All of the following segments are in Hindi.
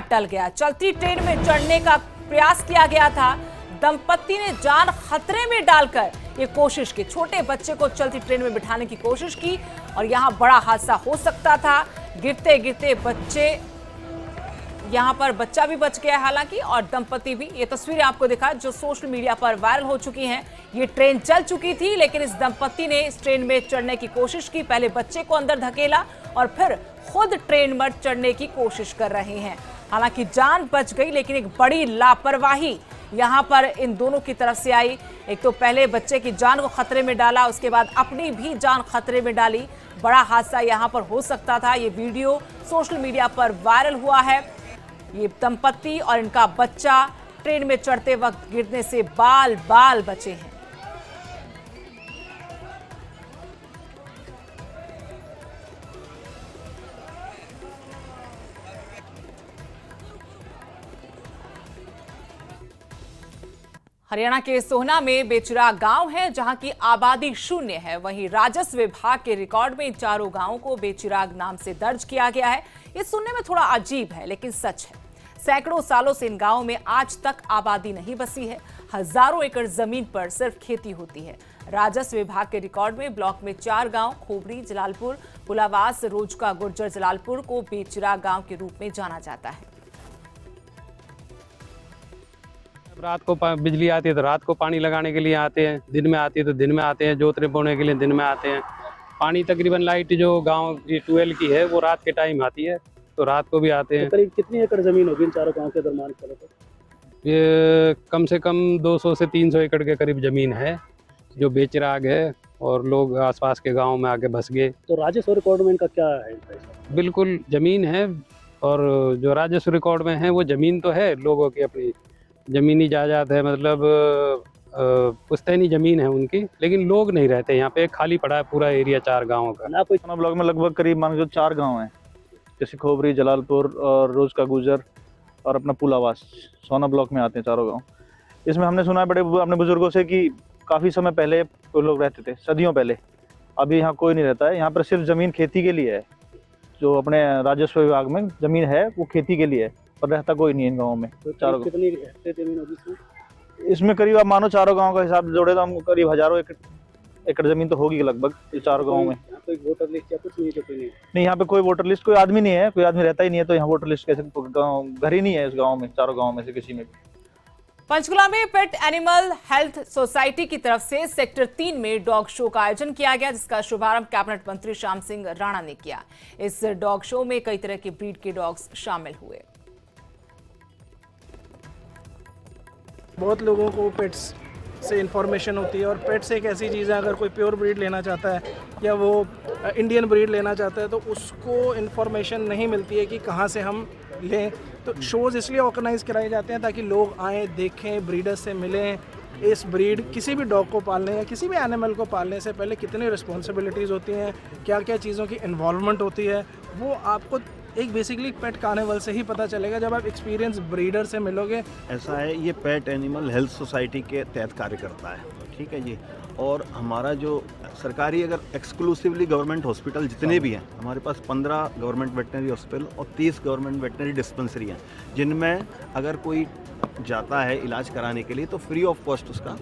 टल गया। चलती ट्रेन में चढ़ने का प्रयास किया गया था। दंपति ने जान खतरे में डालकर ये कोशिश की, छोटे बच्चे को चलती ट्रेन में बिठाने की कोशिश की और यहां बड़ा हादसा हो सकता था। गिरते गिरते यहां पर बच्चा भी बच गया हालांकि, और दंपति भी। ये तस्वीरें आपको दिखा जो सोशल मीडिया पर वायरल हो चुकी हैं। ये ट्रेन चल चुकी थी लेकिन इस दंपति ने इस ट्रेन में चढ़ने की कोशिश की। पहले बच्चे को अंदर धकेला और फिर खुद ट्रेन में चढ़ने की कोशिश कर रहे हैं। हालांकि जान बच गई लेकिन एक बड़ी लापरवाही यहां पर इन दोनों की तरफ से आई। एक तो पहले बच्चे की जान को खतरे में डाला, उसके बाद अपनी भी जान खतरे में डाली। बड़ा हादसा यहां पर हो सकता था। ये वीडियो सोशल मीडिया पर वायरल हुआ है। ये दंपति और इनका बच्चा ट्रेन में चढ़ते वक्त गिरने से बाल बाल बचे हैं। हरियाणा के सोहना में बेचिराग गांव है जहां की आबादी शून्य है। वहीं राजस्व विभाग के रिकॉर्ड में इन चारों गांवों को बेचिराग नाम से दर्ज किया गया है। ये सुनने में थोड़ा अजीब है लेकिन सच है। सैकड़ों सालों से इन गांवों में आज तक आबादी नहीं बसी है। हजारों एकड़ जमीन पर सिर्फ खेती होती है। राजस्व विभाग के रिकॉर्ड में ब्लॉक में 4 गांव खोबरी, जलालपुर, पुलावास, रोजका, गुर्जर, जलालपुर को बेचिराग गांव के रूप में जाना जाता है। रात को बिजली आती है तो रात को पानी लगाने के लिए आते हैं, दिन में आती है तो दिन में आते हैं, जोतने बोने के लिए दिन में आते हैं। पानी तकरीबन लाइट जो गांव की ट्यूबवेल की है वो रात के टाइम आती है तो रात को भी आते हैं। तो करीब कितनी एकड़ जमीन होगी इन चारों गांव के दरमियान? ये कम से कम 200 से 300 एकड़ के करीब जमीन है जो बेचिराग है और लोग आसपास के गाँव में आके बस गए। तो राजस्व रिकॉर्ड में इनका क्या है? बिल्कुल जमीन है और जो राजस्व रिकॉर्ड में है वो जमीन तो है, लोगों की अपनी जमीनी जायदाद है, मतलब पुश्तैनी जमीन है उनकी, लेकिन लोग नहीं रहते यहाँ पे। खाली पड़ा है पूरा एरिया 4 गाँवों का। ना कोई ब्लॉक में लगभग करीब मान लो 4 गांव हैं, जैसे खोबरी, जलालपुर और रोज का गुजर और अपना पुलावास, सोना ब्लॉक में आते हैं चारों गांव। इसमें हमने सुना है बड़े अपने बुजुर्गों से कि काफ़ी समय पहले कोई लोग रहते थे, सदियों पहले। अभी यहाँ कोई नहीं रहता है। यहाँ पर सिर्फ ज़मीन खेती के लिए है। जो अपने राजस्व विभाग में ज़मीन है वो खेती के लिए है और रहता कोई नहीं है इन गाँवों में। तो चारों कितनी जमीन होगी इसमें? करीब आप मानो चारों गाँव का हिसाब जोड़े तो हम करीब हजारों एकड़ जमीन तो होगी लगभग ये चारों गाँव में। कोई वोटर लिस्ट या कुछ नहीं? तो कोई नहीं, यहाँ पे कोई वोटर लिस्ट, कोई आदमी नहीं है, कोई आदमी रहता ही नहीं है। तो यहाँ वोटर लिस्ट कैसे? घर ही नहीं है इस गाँव में, चारों गाँव में से किसी में भी। पंचकुला में पेट एनिमल हेल्थ सोसाइटी की तरफ से सेक्टर 3 में डॉग शो का आयोजन किया गया जिसका शुभारंभ कैबिनेट मंत्री श्याम सिंह राणा ने किया। इस डॉग शो में कई तरह के ब्रीड के डॉग्स शामिल हुए। बहुत लोगों को पेट्स से इन्फॉर्मेशन होती है और पेट्स एक ऐसी चीज़ है, अगर कोई प्योर ब्रीड लेना चाहता है या वो इंडियन ब्रीड लेना चाहता है तो उसको इन्फॉर्मेशन नहीं मिलती है कि कहाँ से हम लें। तो शोज़ इसलिए ऑर्गेनाइज कराए जाते हैं ताकि लोग आएँ, देखें, ब्रीडर्स से मिलें। इस ब्रीड किसी भी डॉग को पालने या किसी भी एनिमल को पालने से पहले कितनी रिस्पॉन्सिबिलिटीज़ होती हैं, क्या क्या चीज़ों की इन्वॉल्वमेंट होती है, वो आपको एक बेसिकली पेट कार्निवल से ही पता चलेगा जब आप एक्सपीरियंस ब्रीडर से मिलोगे। ऐसा है, ये पेट एनिमल हेल्थ सोसाइटी के तहत कार्य करता है, ठीक है जी। और हमारा जो सरकारी अगर एक्सक्लूसिवली गवर्नमेंट हॉस्पिटल जितने भी हैं, हमारे पास 15 गवर्नमेंट वेटनरी हॉस्पिटल और 30 गवर्नमेंट वेटनरी डिस्पेंसरी हैं, जिनमें अगर कोई जाता है इलाज कराने के लिए तो फ्री ऑफ कॉस्ट उसका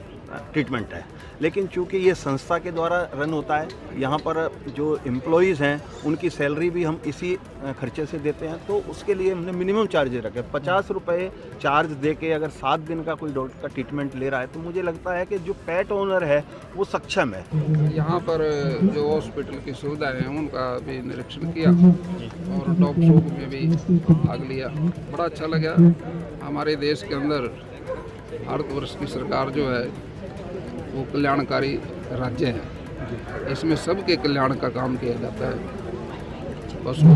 ट्रीटमेंट है। लेकिन चूंकि ये संस्था के द्वारा रन होता है, यहाँ पर जो एम्प्लॉयज़ हैं उनकी सैलरी भी हम इसी खर्चे से देते हैं, तो उसके लिए हमने मिनिमम चार्ज रखे। 50 रुपये चार्ज दे के अगर 7 दिन का कोई डॉग का ट्रीटमेंट ले रहा है तो मुझे लगता है कि जो पेट ओनर है वो सक्षम है। यहाँ पर जो हॉस्पिटल की सुविधाएं हैं उनका भी निरीक्षण किया और डॉग शो में भी भाग लिया। बड़ा अच्छा लगा। हमारे देश के अंदर भारतवर्ष की सरकार जो है वो कल्याणकारी राज्य है, इसमें सबके कल्याण का काम किया जाता है। पशु,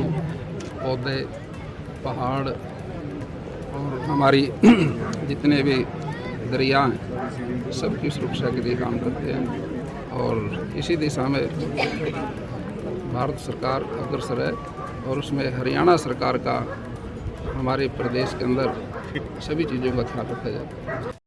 पौधे, पहाड़ और हमारी जितने भी दरिया हैं सबकी सुरक्षा के लिए काम करते हैं और इसी दिशा में भारत सरकार अग्रसर है और उसमें हरियाणा सरकार का हमारे प्रदेश के अंदर सभी चीज़ों का ख्याल रखा जाता है।